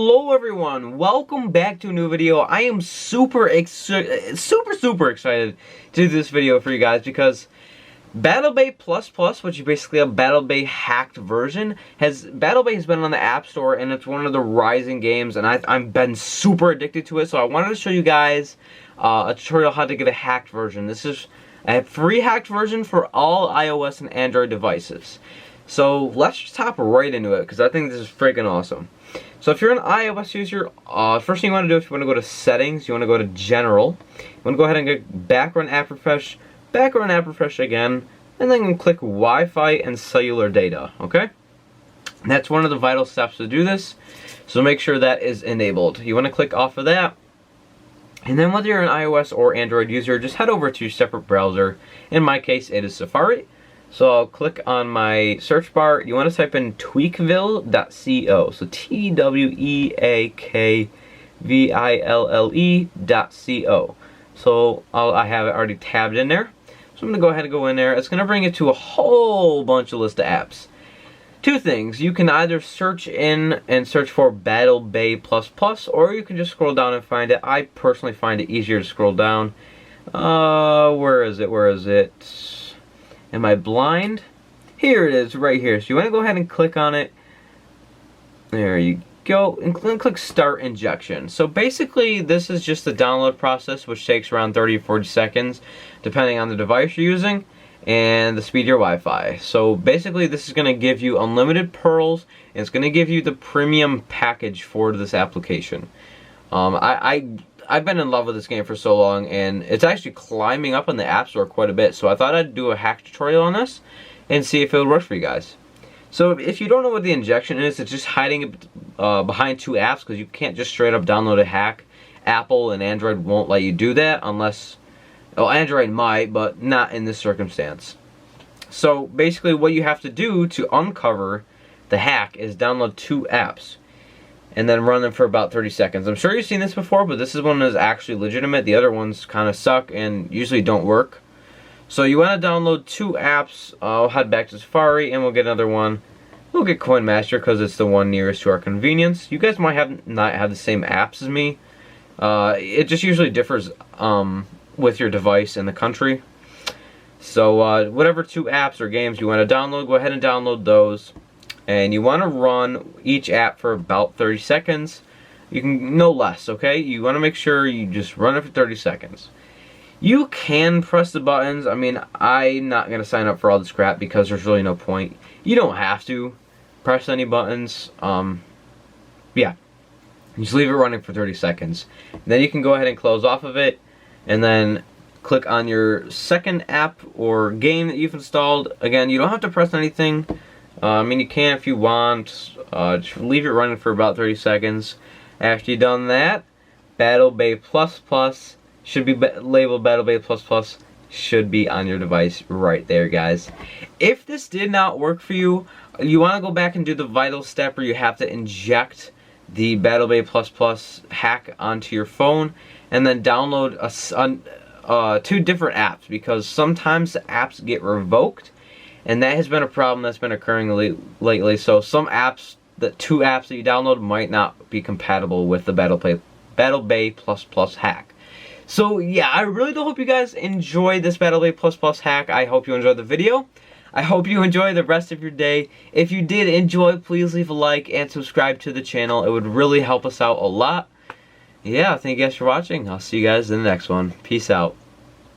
Hello everyone, welcome back to a new video. I am super excited to do this video for you guys because BattleBay Plus, which is basically a BattleBay hacked version, BattleBay has been on the App Store and it's one of the rising games, and I've been super addicted to it. So I wanted to show you guys a tutorial how to get a hacked version. This is a free hacked version for all iOS and Android devices. So let's just hop right into it because I think this is freaking awesome. So if you're an iOS user, first thing you want to do is you want to go to Settings, you want to go to General, you want to go ahead and get Background App Refresh again, and then click Wi-Fi and Cellular Data, okay? And that's one of the vital steps to do this, so make sure that is enabled. You want to click off of that, and then whether you're an iOS or Android user, just head over to your separate browser. In my case, it is Safari. So I'll click on my search bar. You want to type in tweakville.co. So tweakville.co. So I have it already tabbed in there. So I'm going to go ahead and go in there. It's going to bring it to a whole bunch of list of apps. Two things. You can either search in and search for BattleBay Plus, or you can just scroll down and find it. I personally find it easier to scroll down. Where is it? Am I blind? Here it is, right here. So you want to go ahead and click on it. There you go. And click Start Injection. So basically, this is just the download process, which takes around 30 or 40 seconds, depending on the device you're using and the speed of your Wi-Fi. So basically, this is going to give you unlimited pearls, and it's going to give you the premium package for this application. I've been in love with this game for so long, and it's actually climbing up on the App Store quite a bit, so I thought I'd do a hack tutorial on this and see if it would work for you guys. So if you don't know what the injection is, it's just hiding it behind two apps, because you can't just straight up download a hack. Apple and Android won't let you do that unless, well, Android might, but not in this circumstance. So basically what you have to do to uncover the hack is download two apps and then run them for about 30 seconds. I'm sure you've seen this before, but this is one that's actually legitimate. The other ones kind of suck and usually don't work. So you want to download two apps. I'll head back to Safari and we'll get another one. We'll get Coin Master because it's the one nearest to our convenience. You guys might not have the same apps as me. It just usually differs with your device and the country. So whatever two apps or games you want to download, go ahead and download those. And you want to run each app for about 30 seconds. You can, no less, okay? You want to make sure you just run it for 30 seconds. You can press the buttons. I mean, I'm not going to sign up for all this crap because there's really no point. You don't have to press any buttons. Yeah. Just leave it running for 30 seconds. And then you can go ahead and close off of it. And then click on your second app or game that you've installed. Again, you don't have to press anything. I mean, you can if you want. Just leave it running for about 30 seconds. After you've done that, BattleBay Plus should be labeled BattleBay Plus should be on your device right there, guys. If this did not work for you, you want to go back and do the vital step where you have to inject the BattleBay Plus hack onto your phone and then download two different apps, because sometimes the apps get revoked. And that has been a problem that's been occurring lately. So some apps, the two apps that you download might not be compatible with the BattleBay Plus hack. So yeah, I really do hope you guys enjoy this BattleBay Plus hack. I hope you enjoyed the video. I hope you enjoy the rest of your day. If you did enjoy, please leave a like and subscribe to the channel. It would really help us out a lot. Yeah, thank you guys for watching. I'll see you guys in the next one. Peace out.